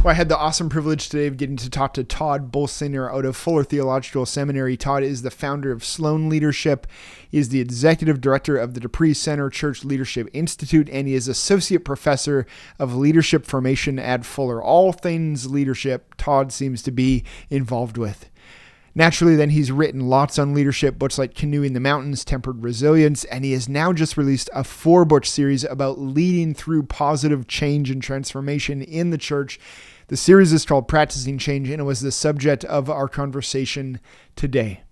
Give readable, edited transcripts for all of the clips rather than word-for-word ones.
Well, I had the awesome privilege today of getting to talk to Tod Bolsinger out of Fuller Theological Seminary. Tod is the founder of Sloan Leadership. He is the executive director of the DePree Center Church Leadership Institute, and he is associate professor of leadership formation at Fuller. All things leadership, Tod seems to be involved with. Naturally, then, he's written lots on leadership, books like Canoeing the Mountains, Tempered Resilience, and he has now just released a 4-book series about leading through positive change and transformation in the church. The series is called Practicing Change, and it was the subject of our conversation today.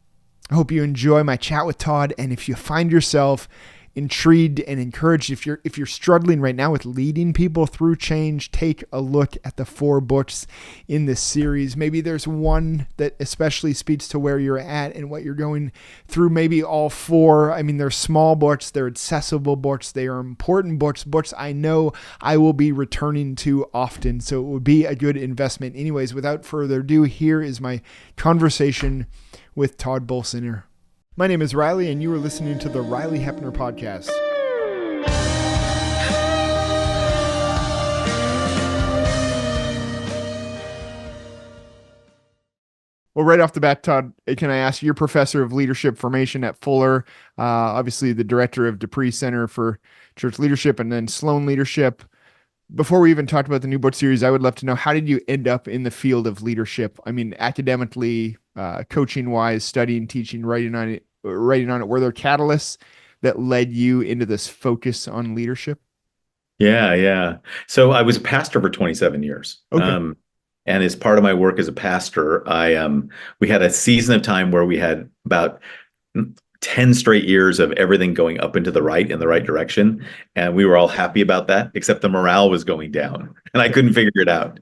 I hope you enjoy my chat with Tod, and if you find yourself intrigued and encouraged, if you're struggling right now with leading people through change, take a look at the 4 books in this series. Maybe there's one that especially speaks to where you're at and what you're going through. Maybe all 4. I mean, they're small books, they're accessible books, they are important books I know I will be returning to often, so it would be a good investment. Anyways, without further ado, here is my conversation with Tod Bolsinger. My name is Ryley, and you are listening to the Ryley Heppner podcast. Well, right off the bat, Tod, can I ask, you're professor of leadership formation at Fuller, obviously the director of DePree Center for Church Leadership, and then Sloan Leadership. Before we even talked about the new book series, I would love to know, how did you end up in the field of leadership? I mean, academically, coaching-wise, studying, teaching, writing on it. Were there catalysts that led you into this focus on leadership? Yeah. So I was a pastor for 27 years. Okay. And as part of my work as a pastor, we had a season of time where we had about 10 straight years of everything going up into the right, in the right direction. And we were all happy about that, except the morale was going down and I couldn't figure it out.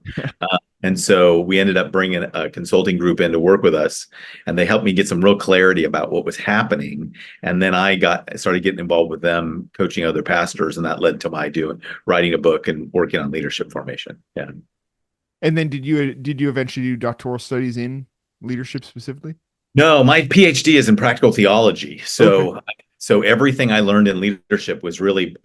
And so we ended up bringing a consulting group in to work with us, and they helped me get some real clarity about what was happening. And then I started getting involved with them, coaching other pastors, and that led to my writing a book and working on leadership formation. Yeah. And then did you eventually do doctoral studies in leadership specifically? No, my PhD is in practical theology. So, Okay. so everything I learned in leadership was really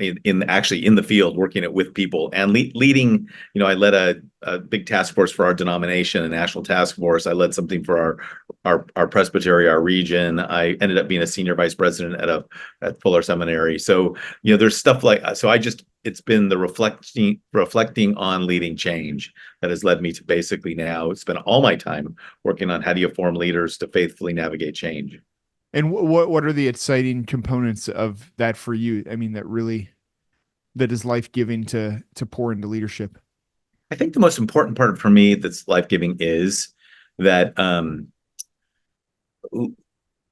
actually in the field, working it with people and leading. I led a big task force for our denomination, a national task force. I led something for our presbytery, our region. I ended up being a senior vice president at Fuller Seminary. So, there's stuff like, it's been the reflecting on leading change that has led me to basically now spend all my time working on how do you form leaders to faithfully navigate change. And what are the exciting components of that for you? I mean, that is life-giving to pour into leadership. I think the most important part for me that's life-giving is that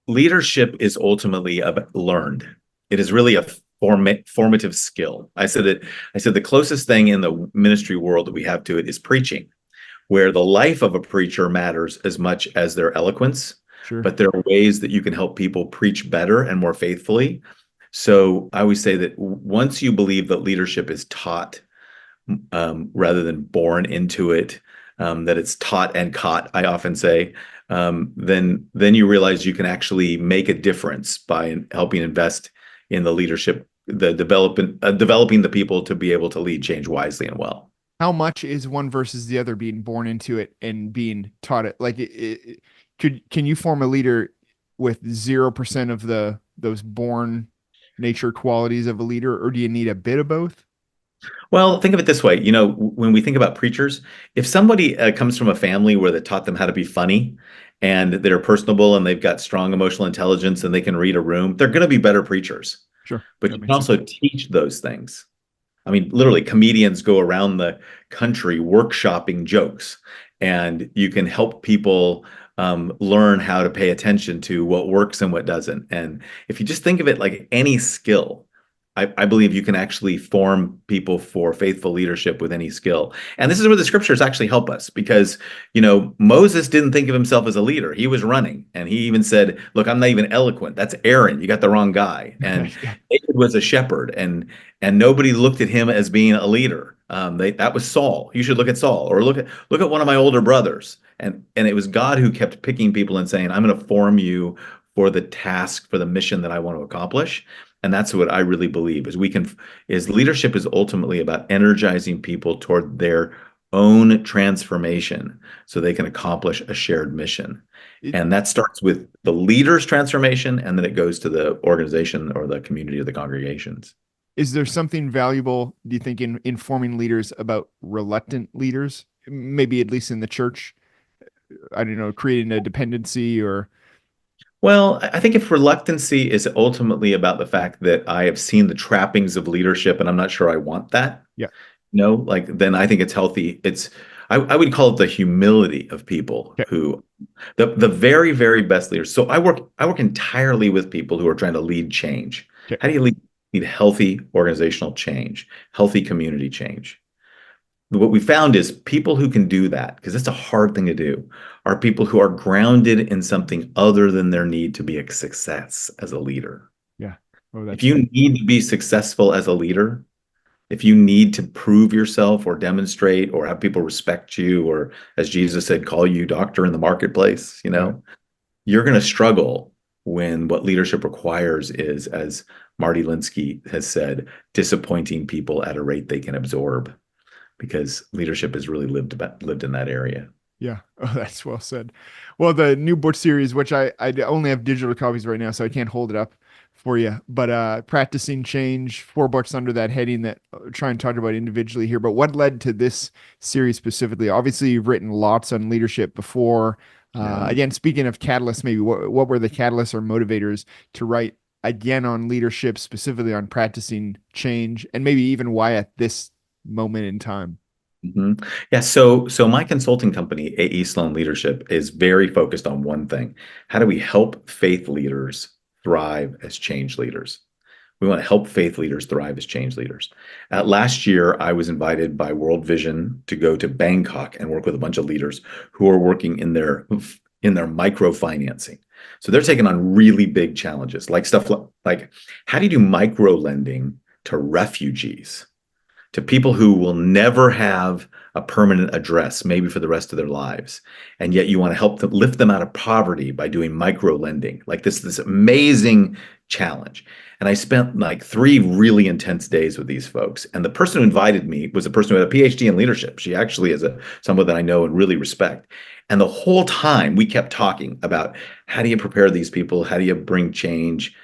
leadership is ultimately learned. It is really a formative skill. I said the closest thing in the ministry world that we have to it is preaching, where the life of a preacher matters as much as their eloquence. Sure. But there are ways that you can help people preach better and more faithfully. So I always say that once you believe that leadership is taught rather than born into it, that it's taught and caught, I often say, then you realize you can actually make a difference by helping invest in the leadership, the developing the people to be able to lead change wisely and well. How much is one versus the other, being born into it and being taught it? Like, can you form a leader with 0% of those born nature qualities of a leader, or do you need a bit of both? Well, think of it this way. When we think about preachers, if somebody comes from a family where they taught them how to be funny and they're personable and they've got strong emotional intelligence and they can read a room, they're going to be better preachers. Sure. But you can also teach those things. I mean, literally, comedians go around the country workshopping jokes, and you can help people learn how to pay attention to what works and what doesn't. And if you just think of it like any skill, I believe you can actually form people for faithful leadership with any skill. And this is where the scriptures actually help us, because, Moses didn't think of himself as a leader. He was running. And he even said, look, I'm not even eloquent. That's Aaron. You got the wrong guy. And David was a shepherd, and nobody looked at him as being a leader. That was Saul. You should look at Saul, or look at one of my older brothers. And it was God who kept picking people and saying, I'm going to form you for the task, for the mission that I want to accomplish. And that's what I really believe is leadership is ultimately about energizing people toward their own transformation so they can accomplish a shared mission. It, And that starts with the leader's transformation, and then it goes to the organization or the community or the congregations. is there something valuable, do you think, in informing leaders about reluctant leaders? Maybe at least in the church, I don't know, creating a dependency or Well, I think if reluctancy is ultimately about the fact that I have seen the trappings of leadership and I'm not sure I want that, yeah, like then I think it's healthy. I would call it the humility of people okay, who the very, very best leaders. So I work entirely with people who are trying to lead change. okay, How do you lead healthy organizational change, healthy community change? What we found is people who can do that, because it's a hard thing to do, are people who are grounded in something other than their need to be a success as a leader. yeah. Oh, If that's you need to be successful as a leader, if you need to prove yourself or demonstrate or have people respect you, or as Jesus said, call you doctor in the marketplace, yeah, you're going to struggle when what leadership requires is, as Marty Linsky has said, disappointing people at a rate they can absorb, because leadership has really lived in that area. yeah. Oh, that's well said. Well, the new book series, which I only have digital copies right now, so I can't hold it up for you. But practicing change, 4 books under that heading that try and talk about individually here. But what led to this series specifically? Obviously, you've written lots on leadership before. Yeah. Again, speaking of catalysts, maybe what were the catalysts or motivators to write again on leadership, specifically on practicing change, and maybe even why at this moment in time? Mhm. Yeah. So my consulting company, AE Sloan Leadership, is very focused on one thing. How do we help faith leaders thrive as change leaders? We want to help faith leaders thrive as change leaders. Last year, I was invited by World Vision to go to Bangkok and work with a bunch of leaders who are working in their microfinancing. So they're taking on really big challenges, like stuff like how do you do micro lending to refugees, to people who will never have a permanent address, maybe for the rest of their lives. And yet you want to help them lift them out of poverty by doing micro lending, like this amazing challenge. And I spent like 3 really intense days with these folks. And the person who invited me was a person who had a PhD in leadership. She actually is someone that I know and really respect. And the whole time we kept talking about how do you prepare these people? How do you bring change?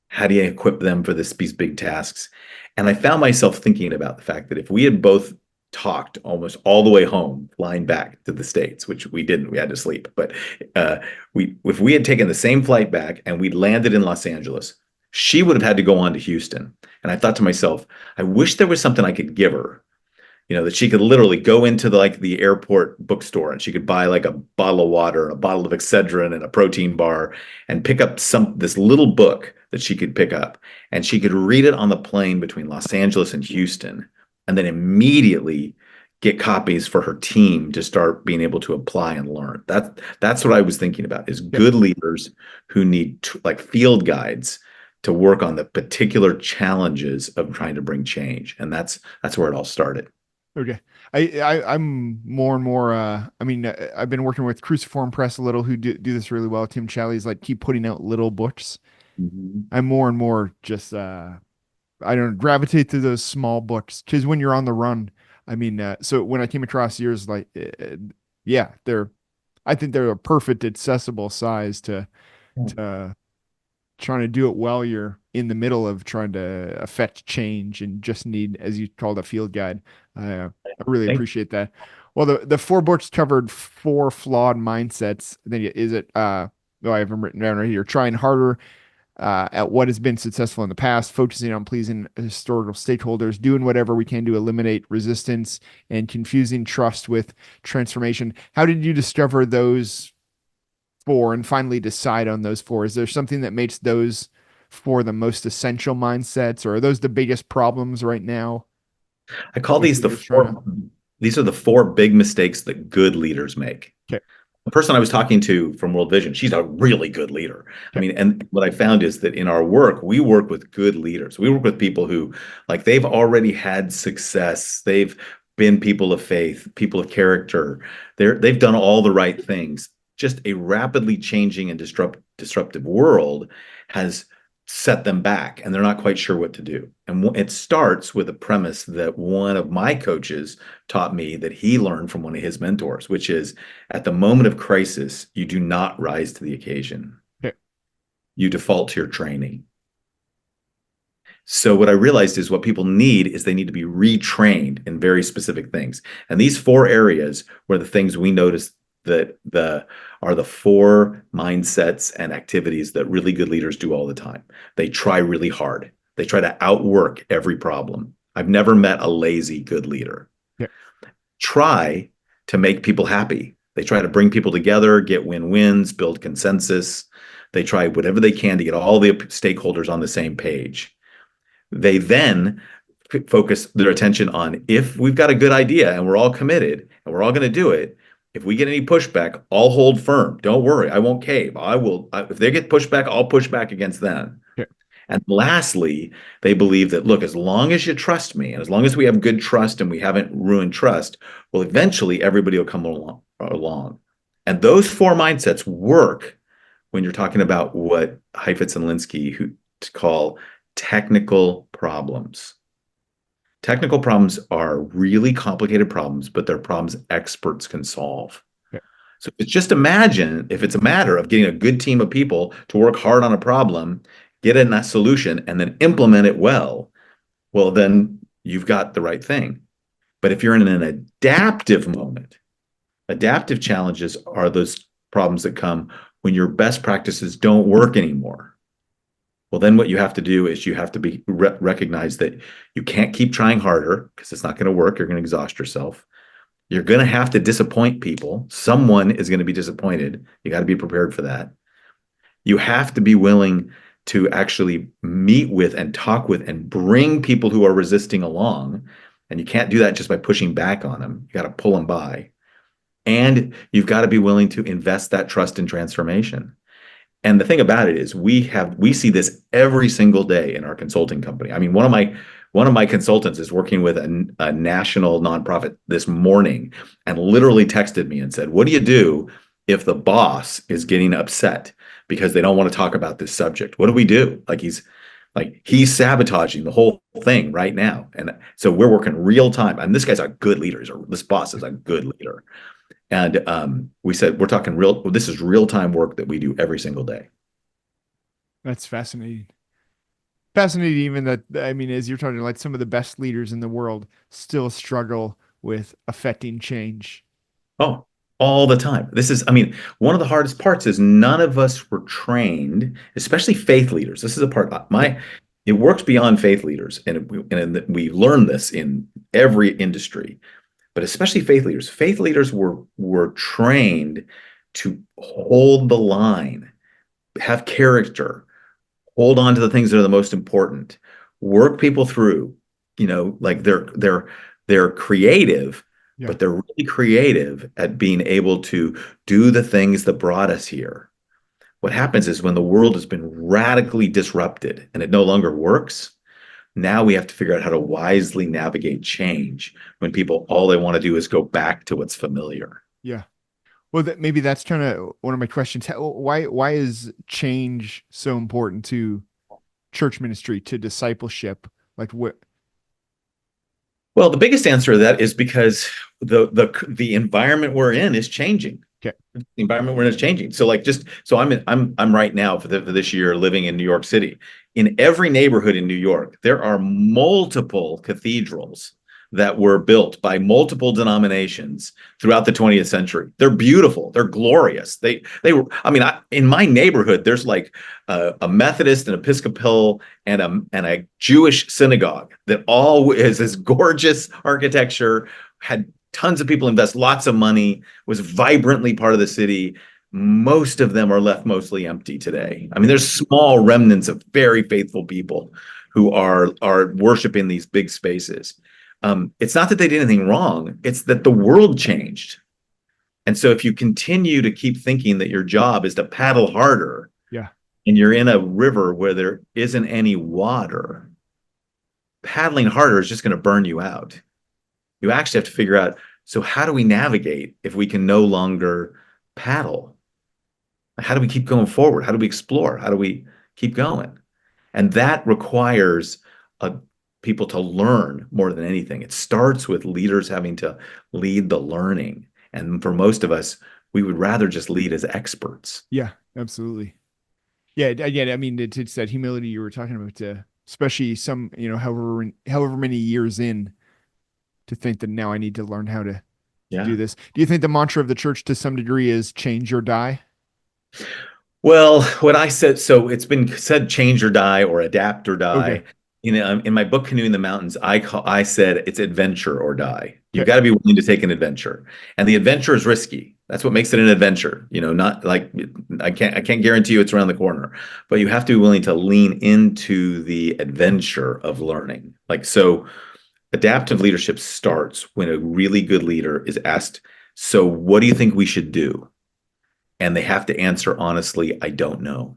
How do you equip them for these big tasks? And I found myself thinking about the fact that if we had both talked almost all the way home, flying back to the States, which we didn't, we had to sleep. But if we had taken the same flight back and we'd landed in Los Angeles, she would have had to go on to Houston. And I thought to myself, I wish there was something I could give her, that she could literally go into the airport bookstore and she could buy like a bottle of water, a bottle of Excedrin, and a protein bar, and pick up this little book that she could pick up, and she could read it on the plane between Los Angeles and Houston, and then immediately get copies for her team to start being able to apply and learn. That's what I was thinking about, is Yep. good leaders who need like field guides to work on the particular challenges of trying to bring change. And that's where it all started. Okay. I'm more and more I mean I've been working with Cruciform Press a little who do this really well. Tim Challies like keep putting out little books. Mhm. I'm more and more just I don't know, gravitate to those small books because when you're on the run, I mean so when I came across yours like yeah, I think they're a perfect accessible size to trying to do it while you're in the middle of trying to affect change and just need, as you called, a field guide. I really Thank appreciate that. Well, the 4 books covered 4 flawed mindsets. Then is it? Oh, I have them written down right here. Trying harder at what has been successful in the past, focusing on pleasing historical stakeholders, doing whatever we can to eliminate resistance, and confusing trust with transformation. How did you discover those 4 and finally decide on those 4? Is there something that makes those 4 the most essential mindsets, or are those the biggest problems right now I call with these leaders trying to? these are the 4 big mistakes that good leaders make. Okay. The person I was talking to from World Vision, she's a really good leader. I Okay. mean, and what I found is that in our work, we work with good leaders. We work with people who, like, they've already had success. They've been people of faith, people of character. They've done all the right things. Just a rapidly changing and disruptive world has set them back and they're not quite sure what to do. And it starts with a premise that one of my coaches taught me that he learned from one of his mentors, which is at the moment of crisis, you do not rise to the occasion. Okay. You default to your training. So what I realized is what people need is they need to be retrained in very specific things. And these 4 areas were the things we noticed that are the 4 mindsets and activities that really good leaders do all the time. They try really hard. They try to outwork every problem. I've never met a lazy good leader. Yeah. Try to make people happy. They try to bring people together, get win-wins, build consensus. They try whatever they can to get all the stakeholders on the same page. They then focus their attention on, if we've got a good idea and we're all committed and we're all going to do it, if we get any pushback, I'll hold firm. Don't worry, I won't cave. If they get pushback, I'll push back against them. Yeah. And lastly, they believe that, look, as long as you trust me and as long as we have good trust and we haven't ruined trust, well, eventually everybody will come along. And those 4 mindsets work when you're talking about what Heifetz and Linsky call technical problems. Technical problems are really complicated problems, but they're problems experts can solve. Yeah. So just imagine if it's a matter of getting a good team of people to work hard on a problem, get in that solution, and then implement it well, then you've got the right thing. But if you're in an adaptive moment, adaptive challenges are those problems that come when your best practices don't work anymore. Well, then what you have to do is you have to recognize that you can't keep trying harder because it's not going to work. You're going to exhaust yourself. You're going to have to disappoint people. Someone is going to be disappointed. You got to be prepared for that. You have to be willing to actually meet with and talk with and bring people who are resisting along. And you can't do that just by pushing back on them. You got to pull them by. And you've got to be willing to invest that trust in transformation. And the thing about it is we see this every single day in our consulting company. I mean, one of my consultants is working with a national nonprofit this morning and literally texted me and said, what do you do if the boss is getting upset because they don't want to talk about this subject? What do we do? He's sabotaging the whole thing right now. And so we're working real time. And this guy's a good leader. This boss is a good leader. And we said, this is real-time work that we do every single day. That's fascinating. Fascinating even that, I mean, as you're talking, like some of the best leaders in the world still struggle with affecting change. Oh, all the time. One of the hardest parts is none of us were trained, especially faith leaders. This is a part, it works beyond faith leaders. And we learn this in every industry. But especially faith leaders. Faith leaders were trained to hold the line, have character, hold on to the things that are the most important, work people through. They're creative, Yeah. but they're really creative at being able to do the things that brought us here. What happens is when the world has been radically disrupted and it no longer works, now we have to figure out how to wisely navigate change when people, all they want to do is go back to what's familiar. Yeah. Well, maybe that's kind of one of my questions. Why is change so important to church ministry, to discipleship? Like what? Well, the biggest answer to that is because the environment we're in is changing. Okay. The environment we're in is changing. So I'm right now for this year living in New York City. In every neighborhood in New York, there are multiple cathedrals that were built by multiple denominations throughout the 20th century. They're beautiful. They're glorious. They were. In my neighborhood, there's like a Methodist, an Episcopal, and a Jewish synagogue that all is this gorgeous architecture, had tons of people invest lots of money, was vibrantly part of the city. Most of them are left mostly empty today. There's small remnants of very faithful people who are worshiping these big spaces. It's not that they did anything wrong. It's that the world changed. And so if you continue to keep thinking that your job is to paddle harder, yeah, and you're in a river where there isn't any water, paddling harder is just going to burn you out. You actually have to figure out, so how do we navigate if we can no longer paddle? How do we keep going forward? How do we explore? How do we keep going? And that requires uh, people to learn more than anything. It starts with leaders having to lead the learning. And for most of us, we would rather just lead as experts. Yeah, absolutely. Yeah, again, I mean, it's that humility you were talking about, especially some, however many years in, to think that now I need to learn how to do Yeah. this. Do you think the mantra of the church to some degree is change or die? Well, what I said, so it's been said change or die or adapt or Okay. die. In my book, Canoeing the Mountains, I said it's adventure or die. You've Okay. got to be willing to take an adventure. And the adventure is risky. That's what makes it an adventure. Not like I can't guarantee you it's around the corner, but you have to be willing to lean into the adventure of learning. Like so, adaptive leadership starts when a really good leader is asked, so what do you think we should do? And they have to answer honestly, I don't know.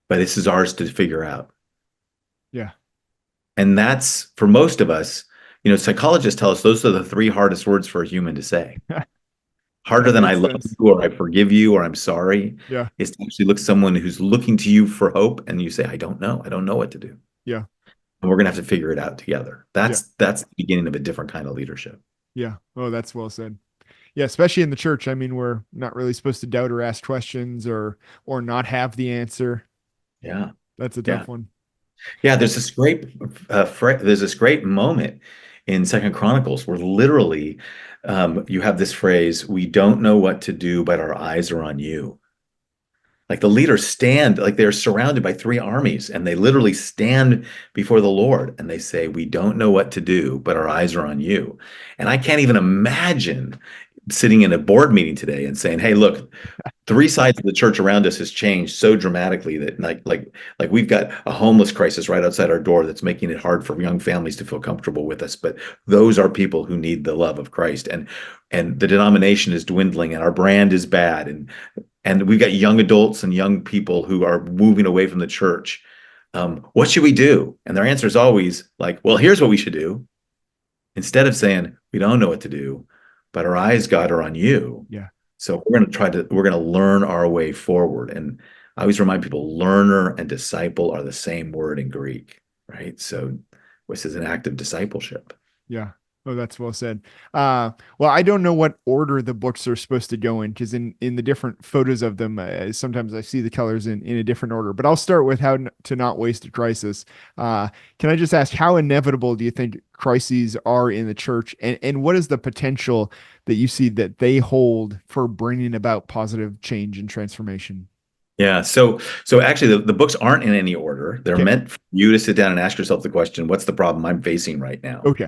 But this is ours to figure out. Yeah. And that's for most of us, psychologists tell us those are the three hardest words for a human to say. Harder That than I makes love sense. you or I forgive you or I'm sorry Yeah. is to actually look at someone who's looking to you for hope and you say, I don't know. I don't know what to do. Yeah. And we're gonna have to figure it out together. Yeah. That's the beginning of a different kind of leadership. Yeah. Oh, that's well said. Yeah, especially in the church. I mean, we're not really supposed to doubt or ask questions or not have the answer. Yeah. That's a Yeah. tough one. Yeah, there's this great moment in Second Chronicles where literally you have this phrase, "We don't know what to do, but our eyes are on you." Like the leaders stand, like they're surrounded by three armies, and they literally stand before the Lord and they say, "We don't know what to do, but our eyes are on you." And I can't even imagine sitting in a board meeting today and saying, "Hey, look, three sides of the church around us has changed so dramatically that like we've got a homeless crisis right outside our door that's making it hard for young families to feel comfortable with us, but those are people who need the love of Christ, and the denomination is dwindling and our brand is bad, and we've got young adults and young people who are moving away from the church. What should we do?" And their answer is always like, "Well, here's what we should do," instead of saying, "We don't know what to do, but our eyes, God, are on you." Yeah. So we're going to learn our way forward. And I always remind people, learner and disciple are the same word in Greek, right? So this is an act of discipleship. Yeah. Oh, that's well said. Well, I don't know what order the books are supposed to go in because in the different photos of them, sometimes I see the colors in a different order. But I'll start with how to not waste a crisis. Can I just ask how inevitable do you think crises are in the church, and what is the potential that you see that they hold for bringing about positive change and transformation? Yeah. So actually the books aren't in any order. They're Okay. meant for you to sit down and ask yourself the question, what's the problem I'm facing right now? Okay.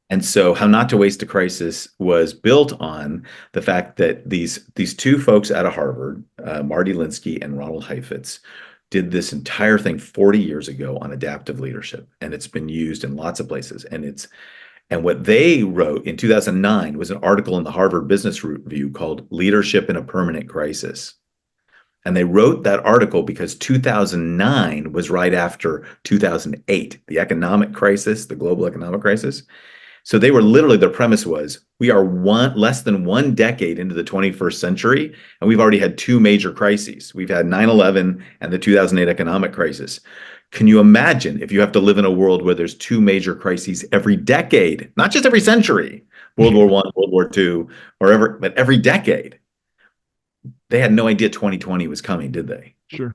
And so, How Not to Waste a Crisis was built on the fact that these two folks out of Harvard, Marty Linsky and Ronald Heifetz, did this entire thing 40 years ago on adaptive leadership, and it's been used in lots of places. And what they wrote in 2009 was an article in the Harvard Business Review called "Leadership in a Permanent Crisis." And they wrote that article because 2009 was right after 2008, the economic crisis, the global economic crisis. So they were literally, their premise was, we are less than one decade into the 21st century, and we've already had two major crises. We've had 9/11 and the 2008 economic crisis. Can you imagine if you have to live in a world where there's two major crises every decade, not just every century, World War I, World War II, but every decade? They had no idea 2020 was coming, did they? Sure.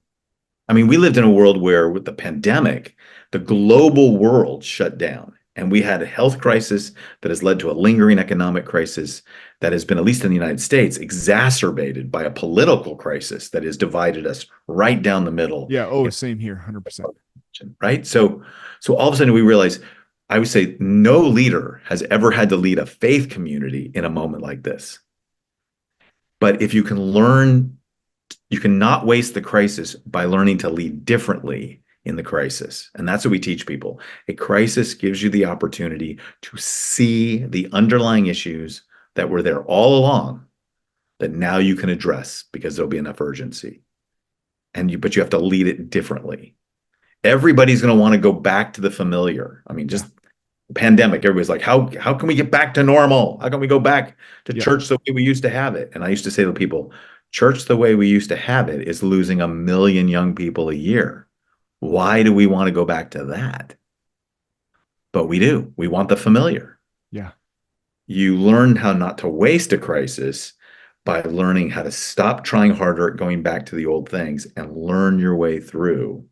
I mean, we lived in a world where with the pandemic, the global world shut down. And we had a health crisis that has led to a lingering economic crisis that has been, at least in the United States, exacerbated by a political crisis that has divided us right down the middle. Yeah. Oh, same here. 100%. Right? So all of a sudden we realize, I would say no leader has ever had to lead a faith community in a moment like this. But if you can learn, you cannot waste the crisis by learning to lead differently in the crisis. And that's what we teach people. A crisis gives you the opportunity to see the underlying issues that were there all along that now you can address because there'll be enough urgency. But you have to lead it differently. Everybody's going to want to go back to the familiar. I mean, just pandemic, everybody's like, how can we get back to normal? How can we go back to church the way we used to have it? And I used to say to people, church the way we used to have it is losing 1 million young people a year. Why do we want to go back to that? But we do. We want the familiar. Yeah. You learn how not to waste a crisis by learning how to stop trying harder at going back to the old things and learn your way through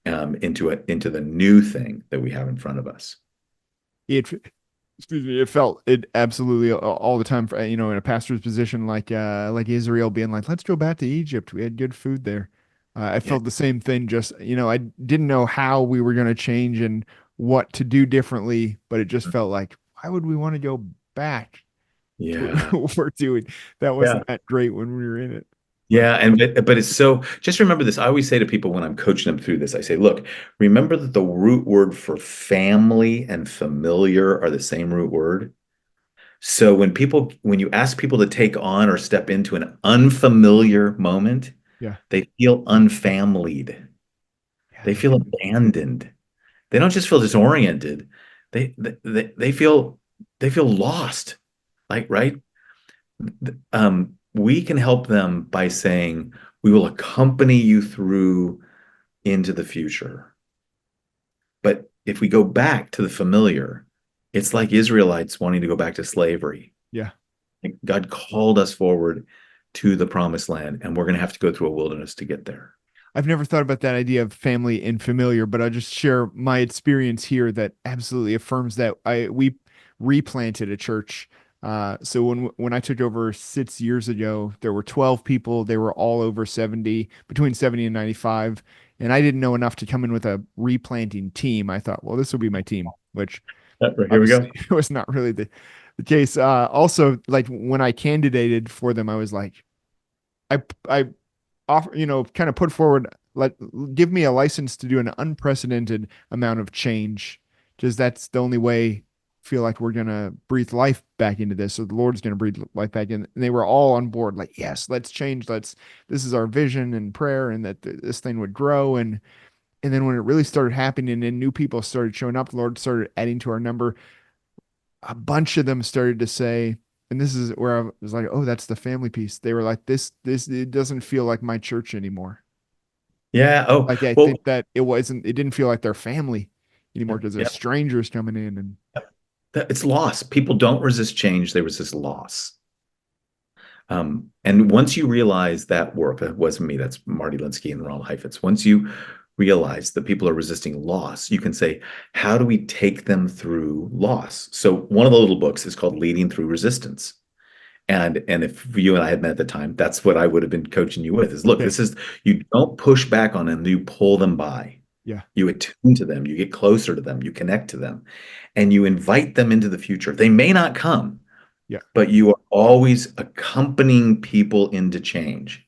into the new thing that we have in front of us. It, excuse me, it felt it absolutely all the time for, in a pastor's position, like Israel being like, let's go back to Egypt. We had good food there. I Yeah, felt the same thing. Just, I didn't know how we were going to change and what to do differently, but it just felt like, why would we want to go back to yeah, what we're doing? That yeah. wasn't that great when we were in it. But Yeah, and but it's so just remember this. I always say to people when I'm coaching them through this, I say, look, remember that the root word for family and familiar are the same root word. So when you ask people to take on or step into an unfamiliar moment, yeah, they feel unfamilied. yeah, They feel abandoned. They don't just feel disoriented. They feel lost. Like, right? We can help them by saying, we will accompany you through into the future. But if we go back to the familiar, it's like Israelites wanting to go back to slavery. yeah. God called us forward to the promised land, and we're going to have to go through a wilderness to get there. I've never thought about that idea of family and familiar, but I'll just share my experience here that absolutely affirms that. We replanted a church. So when I took over 6 years ago, there were 12 people. They were all over 70, between 70 and 95. And I didn't know enough to come in with a replanting team. I thought, well, this will be my team, which Here we go. obviously was not really the case. Also, like when I candidated for them, I was like, I offer, kind of put forward, let give me a license to do an unprecedented amount of change, because that's the only way I feel like we're gonna breathe life back into this. So the Lord's gonna breathe life back in. And they were all on board, like, yes, let's change. This is our vision and prayer, and that this thing would grow. And then when it really started happening and new people started showing up, the Lord started adding to our number. A bunch of them started to say, and this is where I was like, oh, that's the family piece. They were like, this, it doesn't feel like my church anymore. Yeah. Oh, Like, I well, think that it didn't feel like their family anymore because yeah. there's strangers coming in. And It's loss. People don't resist change, they resist loss. And once you realize that work, it wasn't me, that's Marty Linsky and Ronald Heifetz. Once you realize that people are resisting loss, you can say, how do we take them through loss? So one of the little books is called Leading Through Resistance. And if you and I had met at the time, that's what I would have been coaching you with is look, okay, this is you don't push back on them, you pull them by. yeah, You attune to them, you get closer to them, you connect to them, and you invite them into the future. They may not come, yeah, but you are always accompanying people into change,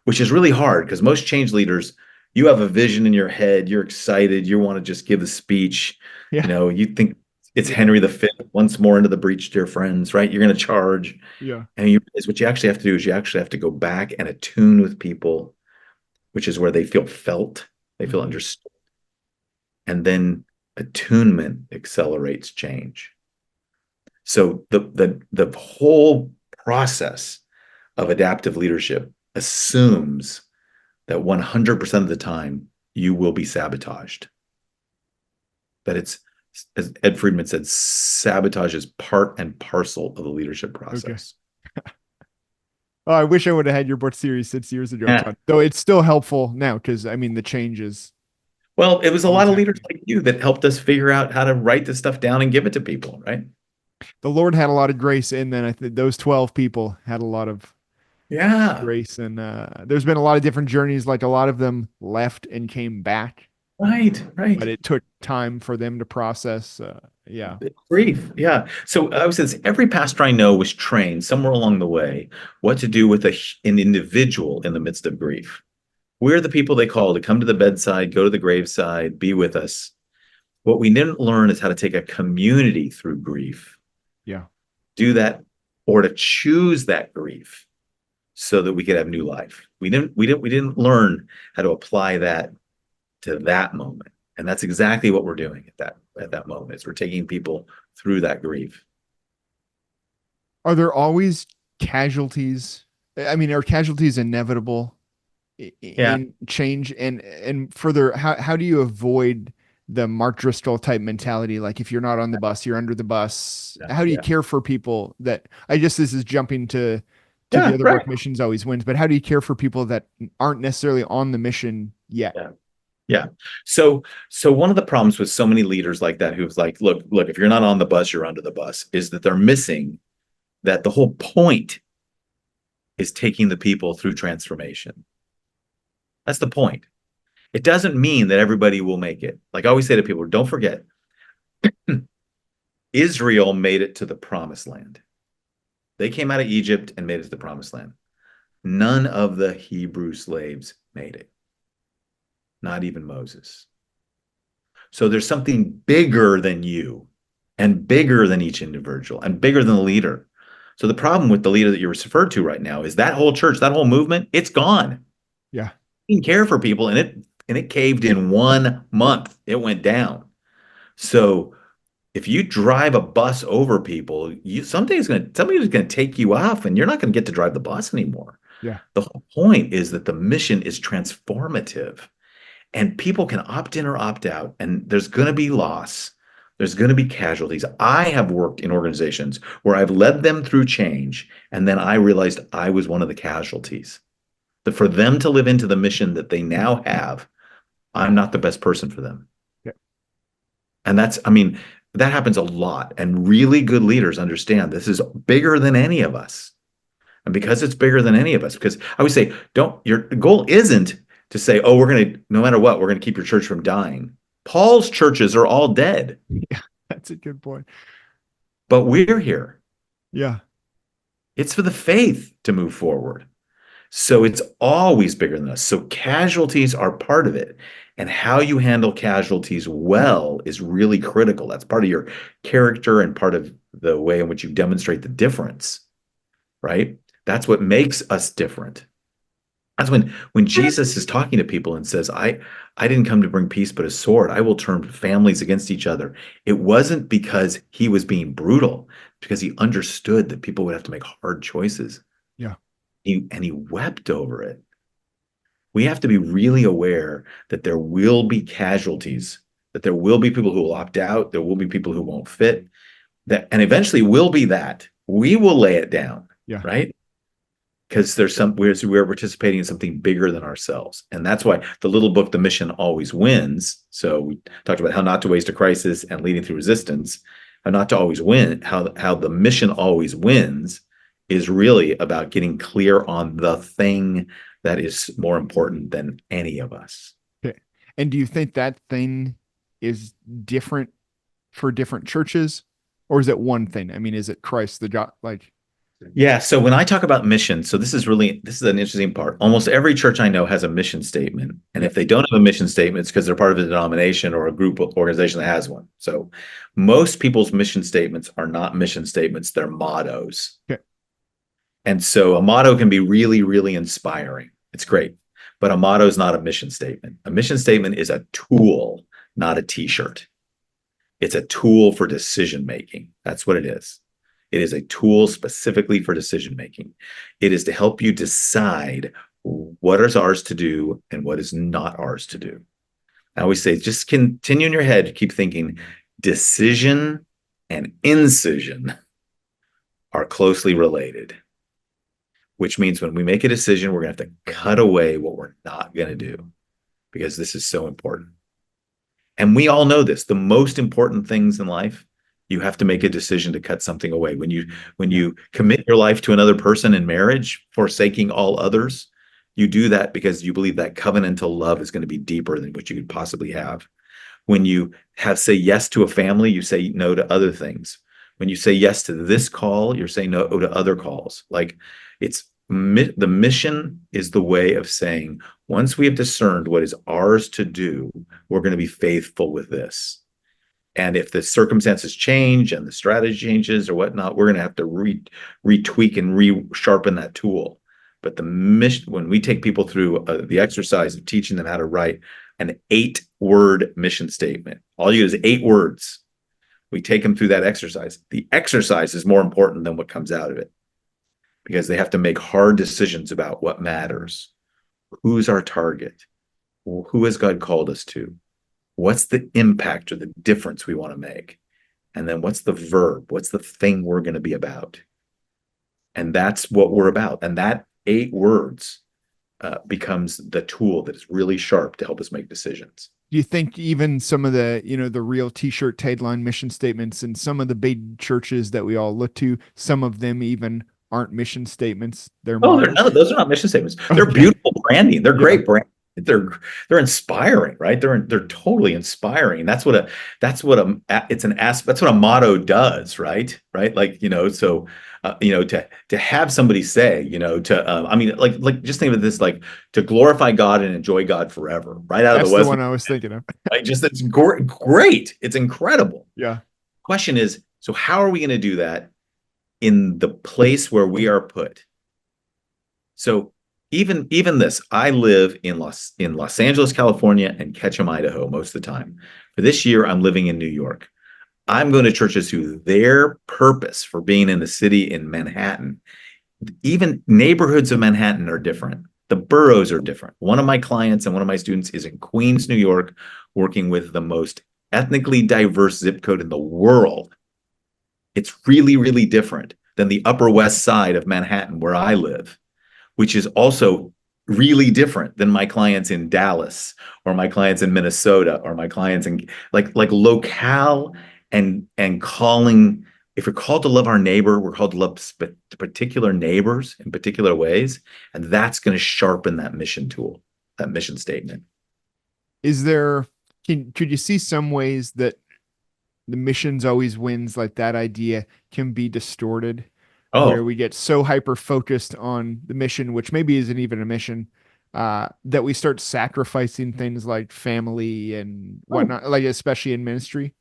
which is really hard because most change leaders, you have a vision in your head, you're excited, you want to just give a speech, yeah, you think it's yeah, Henry V, once more into the breach, dear friends, right? You're going to charge. yeah, And you realize what you actually have to do is you actually have to go back and attune with people, which is where they feel felt, they feel mhm. understood. And then attunement accelerates change. So the whole process of adaptive leadership assumes that 100% of the time you will be sabotaged. That it's, as Ed Friedman said, sabotage is part and parcel of the leadership Okay. process. Oh, I wish I would have had your book series 6 years ago, Yeah. Todd. Though it's still helpful now because I mean the change is Well, it was a always lot of leaders happening. like you that helped us figure out how to write this stuff down and give it to people, right? The Lord had a lot of grace, and then I think those 12 people had a lot of Yeah. grace. And there's been a lot of different journeys. Like a lot of them left and came back, Right, but right. it took time for them to process. Yeah. Grief. Yeah. So I was saying every pastor I know was trained somewhere along the way what to do with an individual in the midst of grief. We're the people they call to come to the bedside, go to the graveside, be with us. What we didn't learn is how to take a community through grief, Yeah. do that, or to choose that grief so that we could have new life. We didn't learn how to apply that to that moment. And that's exactly what we're doing at that moment. Is we're taking people through that grief. Are there always casualties? I mean, are casualties inevitable? Yeah. in change? And further, how do you avoid the Mark Driscoll type mentality? Like if you're not on the bus, you're under the bus. Yeah. How do you Yeah. care for people that, I guess this is jumping to the Yeah. other Right. book, Missions Always Wins, but how do you care for people that aren't necessarily on the mission yet? Yeah. Yeah. So one of the problems with so many leaders like that who's like, look, if you're not on the bus, you're under the bus, is that they're missing that the whole point is taking the people through transformation. That's the point. It doesn't mean that everybody will make it. Like I always say to people, don't forget, Israel made it to the promised land. They came out of Egypt and made it to the promised land. None of the Hebrew slaves made it, not even Moses. So there's something bigger than you and bigger than each individual and bigger than the leader. So the problem with the leader that you're referred to right now is that whole church, that whole movement, it's gone. Yeah. He didn't care for people and it caved in 1 month. It went down. So if you drive a bus over people, somebody's going to take you off and you're not going to get to drive the bus anymore. Yeah. The whole point is that the mission is transformative and people can opt in or opt out, and there's going to be loss. There's going to be casualties. I have worked in organizations where I've led them through change, and then I realized I was one of the casualties. That for them to live into the mission that they now have, I'm not the best person for them. Yeah. And that happens a lot. And really good leaders understand this is bigger than any of us. And because it's bigger than any of us, because I always say, your goal isn't to say, oh, no matter what, we're going to keep your church from dying. Paul's churches are all dead. Yeah, that's a good point. But we're here. Yeah. It's for the faith to move forward. So it's always bigger than us. So casualties are part of it. And how you handle casualties well is really critical. That's part of your character and part of the way in which you demonstrate the difference, right? That's what makes us different. That's when Jesus is talking to people and says, I didn't come to bring peace, but a sword. I will turn families against each other. It wasn't because he was being brutal, because he understood that people would have to make hard choices. Yeah. And he wept over it. We have to be really aware that there will be casualties, that there will be people who will opt out, there will be people who won't fit, and eventually we'll be that. We will lay it down, Yeah. right? Because we're participating in something bigger than ourselves. And that's why the little book, The Mission Always Wins. So we talked about how not to waste a crisis and leading through resistance, how not to always win, how the mission always wins is really about getting clear on the thing that is more important than any of us. Okay. And do you think that thing is different for different churches, or is it one thing? I mean, is it Christ, the job? Like, yeah. So when I talk about mission, so this is an interesting part. Almost every church I know has a mission statement. And if they don't have a mission statement, it's because they're part of a denomination or a group of organization that has one. So most people's mission statements are not mission statements, they're mottos. okay. And so a motto can be really, really inspiring. It's great. But a motto is not a mission statement. A mission statement is a tool, not a t-shirt. It's a tool for decision making. That's what it is. It is a tool specifically for decision making. It is to help you decide what is ours to do and what is not ours to do. I always say, just continue in your head, keep thinking decision and incision are closely related, which means when we make a decision, we're going to have to cut away what we're not going to do because this is so important. And we all know this. The most important things in life, you have to make a decision to cut something away. When you commit your life to another person in marriage, forsaking all others, you do that because you believe that covenantal love is going to be deeper than what you could possibly have. When you say yes to a family, you say no to other things. When you say yes to this call, you're saying no to other calls. Like the mission is the way of saying, once we have discerned what is ours to do, we're going to be faithful with this. And if the circumstances change and the strategy changes or whatnot, we're going to have to retweak and resharpen that tool. But the mission, when we take people through the exercise of teaching them how to write an 8-word mission statement, all you do is 8 words. We take them through that exercise. The exercise is more important than what comes out of it because they have to make hard decisions about what matters Who's our target? Who has God called us to? What's the impact or the difference we want to make? And then what's the verb? What's the thing we're going to be about? And that's what we're about. And that 8 words becomes the tool that is really sharp to help us make decisions. Do you think even some of the, the real t-shirt tagline mission statements and some of the big churches that we all look to, some of them even aren't mission statements, they're Oh, mottos? those are not mission statements. They're Okay. beautiful branding. They're Yeah. great brand. They're inspiring, right? They're totally inspiring. That's what that's what a motto does, right? Right? Like, so to have somebody say, I mean, like just think of this, like to glorify God and enjoy God forever, right out of That's the the West. one I was thinking of. Like, it's great. It's incredible. Yeah. Question is, so how are we going to do that in the place where we are put? So even this, I live in Los Angeles, California, and Ketchum, Idaho, most of the time. For this year, I'm living in New York. I'm going to churches who their purpose for being in the city in Manhattan, even neighborhoods of Manhattan are different. The boroughs are different. One of my clients and one of my students is in Queens, New York, working with the most ethnically diverse zip code in the world. It's really, really different than the Upper West Side of Manhattan, where I live, which is also really different than my clients in Dallas or my clients in Minnesota or my clients in like locale and calling. If we're called to love our neighbor, we're called to love particular neighbors in particular ways. And that's going to sharpen that mission tool, that mission statement. Could you see some ways that the missions always wins, like that idea can be distorted, where Oh, we get so hyper focused on the mission, which maybe isn't even a mission, that we start sacrificing things like family and whatnot, like especially in ministry?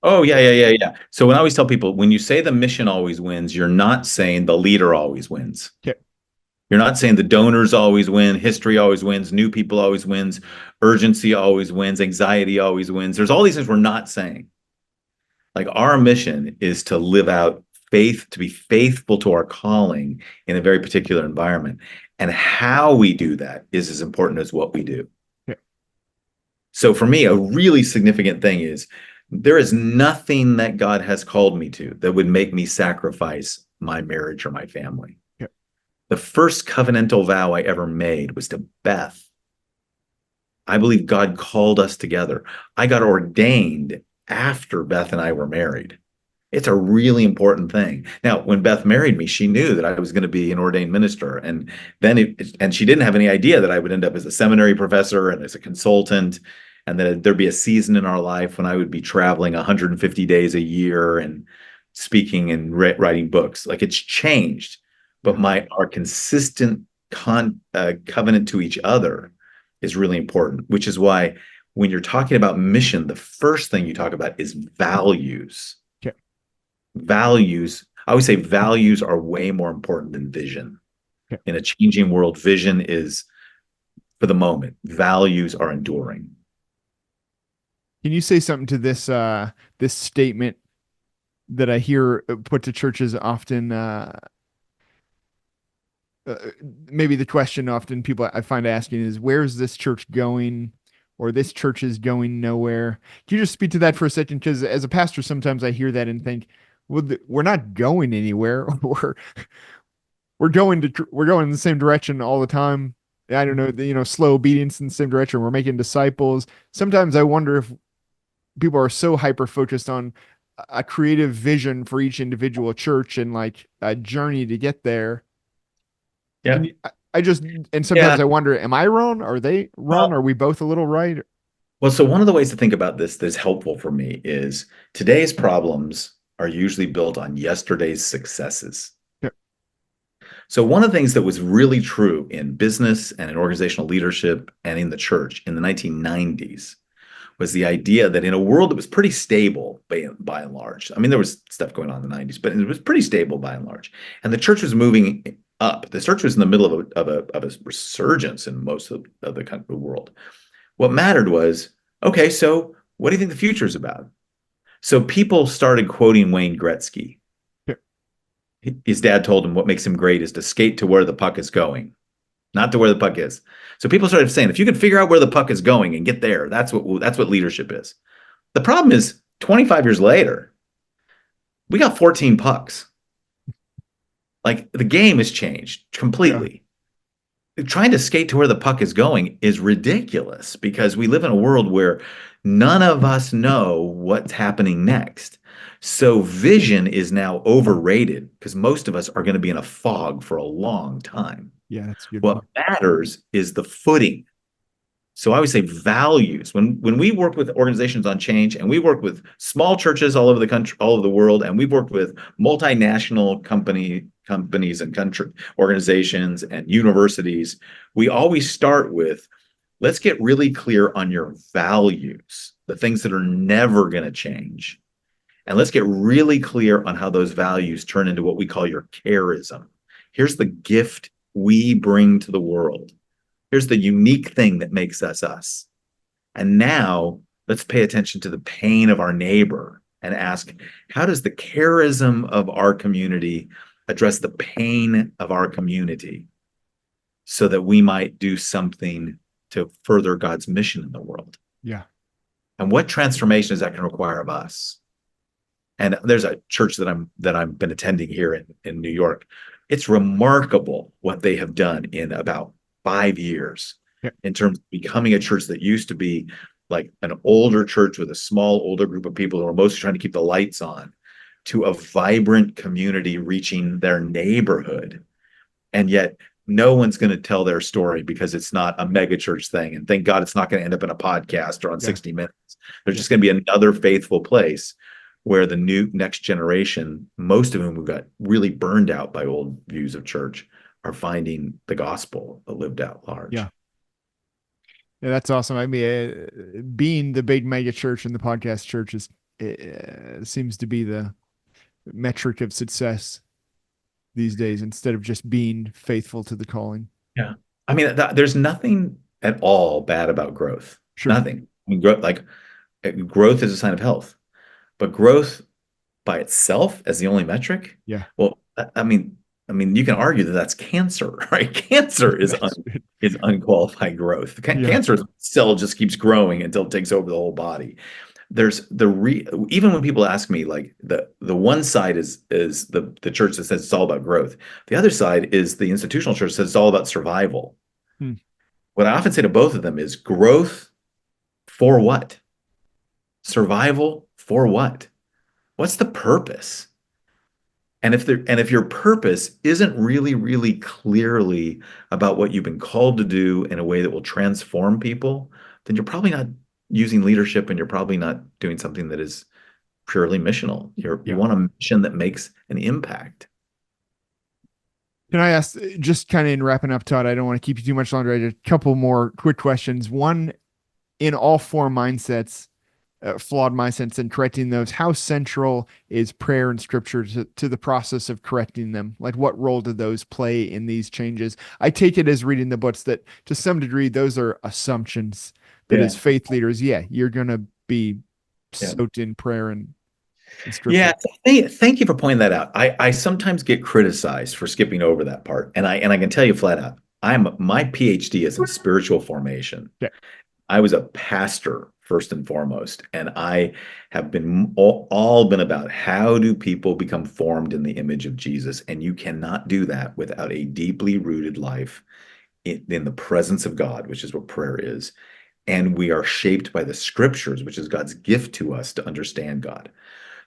oh, yeah. So when I always tell people, when you say the mission always wins, you're not saying the leader always wins. Okay. You're not saying the donors always win, history always wins, new people always wins, urgency always wins, anxiety always wins. There's all these things we're not saying. Like, our mission is to live out faith, to be faithful to our calling in a very particular environment. And how we do that is as important as what we do. Okay. So for me, a really significant thing is there is nothing that God has called me to that would make me sacrifice my marriage or my family. Okay. The first covenantal vow I ever made was to Beth. I believe God called us together. I got ordained after Beth and I were married. It's a really important thing. Now, when Beth married me, she knew that I was going to be an ordained minister. And and she didn't have any idea that I would end up as a seminary professor and as a consultant, and that there'd be a season in our life when I would be traveling 150 days a year and speaking and writing books. Like, it's changed, but our consistent covenant to each other is really important, which is why when you're talking about mission, the first thing you talk about is values. Okay. Values. I always say values are way more important than vision. Okay. In a changing world, vision is for the moment. Values are enduring. Can you say something to this statement that I hear put to churches often? Maybe the question often people I find asking is, where's this church going? Or this church is going nowhere. Can you just speak to that for a second? Because as a pastor, sometimes I hear that and think, well, we're not going anywhere. we're going in the same direction all the time. I don't know, slow obedience in the same direction. We're making disciples. Sometimes I wonder if people are so hyper focused on a creative vision for each individual church and like a journey to get there. Yeah. And sometimes I wonder, am I wrong? Are they wrong? Are we both a little right? Well, so one of the ways to think about this that's helpful for me is today's problems are usually built on yesterday's successes. Yep. So one of the things that was really true in business and in organizational leadership and in the church in the 1990s was the idea that in a world that was pretty stable by and large, I mean, there was stuff going on in the 90s, but it was pretty stable by and large. And the church was moving up. The church was in the middle of a resurgence in most of the world. What mattered was, okay, so what do you think the future is about? So people started quoting Wayne Gretzky. His dad told him what makes him great is to skate to where the puck is going. not to where the puck is. So people started saying, if you can figure out where the puck is going and get there, that's what leadership is. The problem is 25 years later, we got 14 pucks. Like the game has changed completely. Yeah. Trying to skate to where the puck is going is ridiculous because we live in a world where none of us know what's happening next. So vision is now overrated because most of us are going to be in a fog for a long time. Yeah, that's good. What matters is the footing. So I always say values. When we work with organizations on change, and we work with small churches all over the country, all over the world, and we've worked with multinational companies and country organizations and universities, we always start with, let's get really clear on your values, the things that are never going to change. And let's get really clear on how those values turn into what we call your charism. Here's the gift we bring to the world. Here's the unique thing that makes us us. And now let's pay attention to the pain of our neighbor and ask, how does the charism of our community address the pain of our community so that we might do something to further God's mission in the world? Yeah. And what transformation is that going to require of us? And there's a church that I've been attending here in New York. It's remarkable what they have done in about 5 years in terms of becoming a church that used to be like an older church with a small, older group of people who are mostly trying to keep the lights on, to a vibrant community reaching their neighborhood. And yet no one's going to tell their story because it's not a mega church thing. And thank God it's not going to end up in a podcast or on 60 Minutes. There's just going to be another faithful place where the next generation, most of whom who got really burned out by old views of church, are finding the gospel lived out large. Yeah, that's awesome. I mean, being the big mega church and the podcast church seems to be the metric of success these days, instead of just being faithful to the calling. Yeah, I mean, there's nothing at all bad about growth. Sure. Nothing. I mean, growth is a sign of health, but growth by itself as the only metric. Yeah. Well, I mean, you can argue that that's cancer, right? Cancer is unqualified growth. Cancer cell just keeps growing until it takes over the whole body. There's even when people ask me, like the one side is the church that says it's all about growth. The other side is the institutional church that says it's all about survival. What I often say to both of them is growth for what? Survival for what? What's the purpose? And if your purpose isn't really, really clearly about what you've been called to do in a way that will transform people, then you're probably not using leadership, and you're probably not doing something that is purely missional. You want a mission that makes an impact. Can I ask, just kind of in wrapping up, Tod, I don't want to keep you too much longer. I have a couple more quick questions. One, in all four mindsets, flawed mindsets, and correcting those, how central is prayer and scripture to the process of correcting them? Like, what role do those play in these changes? I take it as reading the books that to some degree, those are assumptions that as faith leaders, you're going to be soaked in prayer and scripture. Yeah. Thank you for pointing that out. I sometimes get criticized for skipping over that part. And I can tell you flat out, my PhD is in spiritual formation. Yeah. I was a pastor first and foremost, and I have been all been about how do people become formed in the image of Jesus, and you cannot do that without a deeply rooted life in the presence of God, which is what prayer is, and we are shaped by the scriptures, which is God's gift to us to understand God.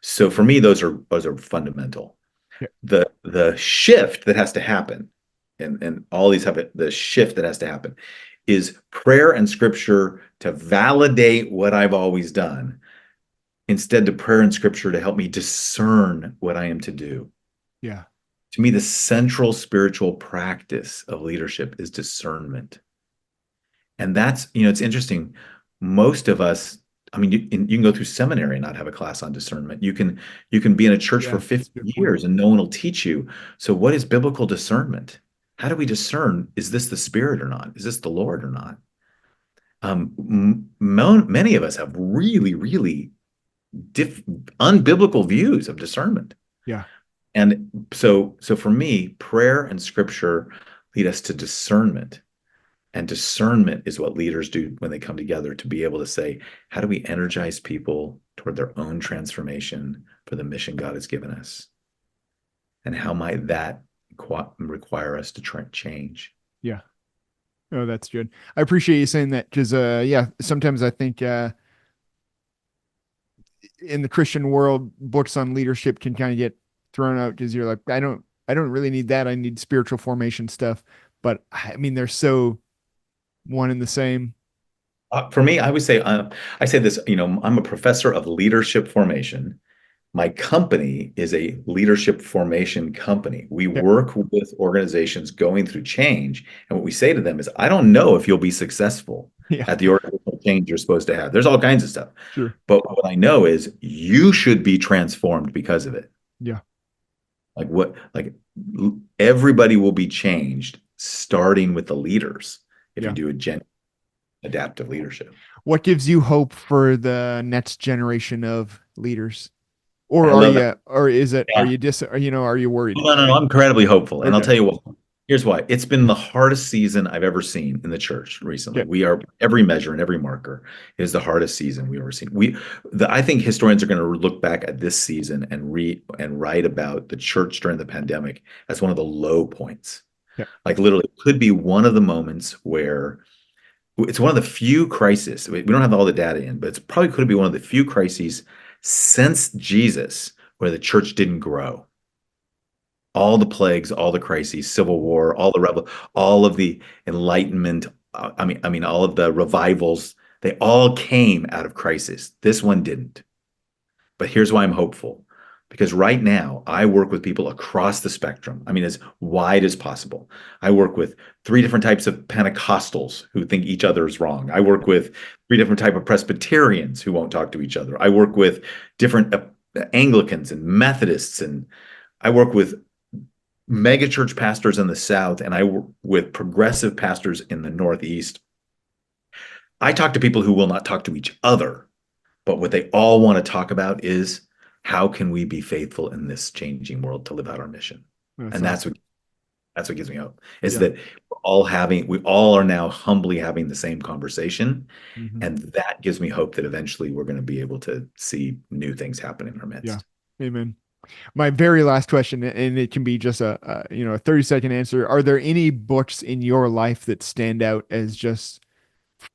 So for me, those are fundamental. Yeah. The shift that has to happen, and all these have it. The shift that has to happen is prayer and scripture to validate what I've always done, instead to prayer and scripture to help me discern what I am to do. Yeah. To me, the central spiritual practice of leadership is discernment. And that's, it's interesting. Most of us, I mean, you can go through seminary and not have a class on discernment. You can be in a church for 50 years and no one will teach you. So what is biblical discernment? How do we discern, is this the Spirit or not? Is this the Lord or not? Many of us have really, really unbiblical views of discernment. Yeah. And so for me, prayer and scripture lead us to discernment. And discernment is what leaders do when they come together to be able to say, how do we energize people toward their own transformation for the mission God has given us? And how might that require us to change? Yeah. Oh, that's good. I appreciate you saying that because, yeah, sometimes I think in the Christian world, books on leadership can kind of get thrown out because you're like, I don't really need that. I need spiritual formation stuff. But I mean, they're so one and the same. For me, I say this, I'm a professor of leadership formation. My company is a leadership formation company. We Yeah. work with organizations going through change. And what we say to them is, I don't know if you'll be successful Yeah. at the organizational change you're supposed to have. There's all kinds of stuff. Sure. But what I know is you should be transformed because of it. Yeah. Everybody will be changed, starting with the leaders if you Yeah. do a genuine adaptive leadership. What gives you hope for the next generation of leaders? Or I are love you, or is it, are that. you are you worried? No, no, no. I'm incredibly hopeful. And I'll Okay. tell you what, here's why. It's been the hardest season I've ever seen in the church recently. Yeah. We are every measure and every marker is the hardest season we've ever seen. I think historians are going to look back at this season and write about the church during the pandemic as one of the low points. Yeah. Like literally, it could be one of the moments where it's one of the few crises. We don't have all the data in, but it's probably could be one of the few crises since Jesus where the church didn't grow. All the plagues, all the crises, civil war, all of the enlightenment, all of the revivals, they all came out of crisis. This one didn't. But here's why I'm hopeful. Because right now, I work with people across the spectrum. As wide as possible. I work with 3 different types of Pentecostals who think each other is wrong. I work with 3 different types of Presbyterians who won't talk to each other. I work with different Anglicans and Methodists, and I work with megachurch pastors in the South, and I work with progressive pastors in the Northeast. I talk to people who will not talk to each other, but what they all want to talk about is how can we be faithful in this changing world to live out our mission? That's what gives me hope is that we all are now humbly having the same conversation. Mm-hmm. And that gives me hope that eventually we're going to be able to see new things happen in our midst. Yeah. Amen. My very last question, and it can be just a 30-second answer. Are there any books in your life that stand out as just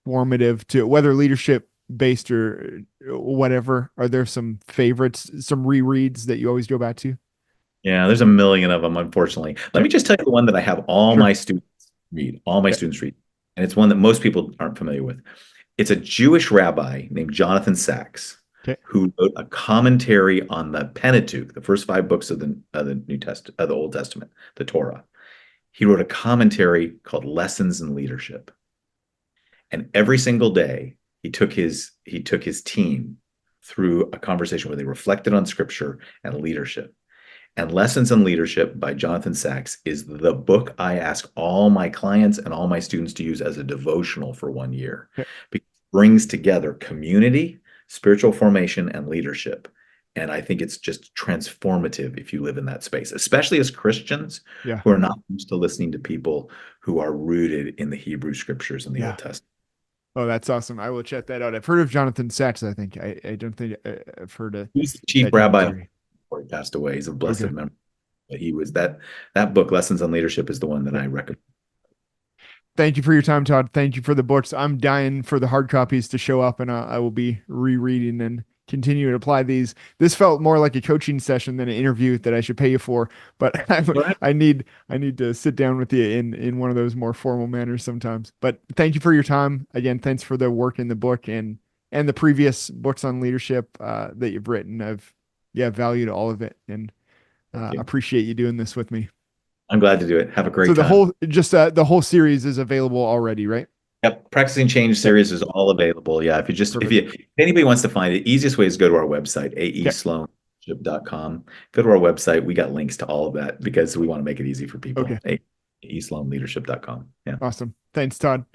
formative to whether leadership based or whatever? Are there some favorites, some rereads that you always go back to? Yeah, there's a million of them, unfortunately. Let me just tell you the one that I have all my students read, and it's one that most people aren't familiar with. It's a Jewish rabbi named Jonathan Sacks who wrote a commentary on the Pentateuch, the first 5 books of the New Testament, of the Old Testament, the Torah. He wrote a commentary called Lessons in Leadership. And every single day, he took his team through a conversation where they reflected on scripture and leadership. And Lessons in Leadership by Jonathan Sacks is the book I ask all my clients and all my students to use as a devotional for 1 year. Because it brings together community, spiritual formation, and leadership. And I think it's just transformative if you live in that space, especially as Christians who are not used to listening to people who are rooted in the Hebrew scriptures and the Old Testament. Oh, that's awesome. I will check that out. I've heard of Jonathan Sacks, I think. I don't think I've heard of. He's the chief rabbi before he passed away. He's a blessed memory. But he was that book, Lessons on Leadership, is the one that I recommend. Thank you for your time, Tod. Thank you for the books. I'm dying for the hard copies to show up, and I will be rereading and continue to apply these. This felt more like a coaching session than an interview that I should pay you for, but I need to sit down with you in one of those more formal manners sometimes. But thank you for your time. Again, thanks for the work in the book and the previous books on leadership that you've written. I've valued all of it, and appreciate you doing this with me. I'm glad to do it. Have a great time. The whole series is available already, right? Yep. Practicing Change series is all available. Yeah. If anybody wants to find it, easiest way is go to our website, aesloanleadership.com. Go to our website. We got links to all of that because we want to make it easy for people. aesloanleadership.com. Yeah. Awesome. Thanks, Tod.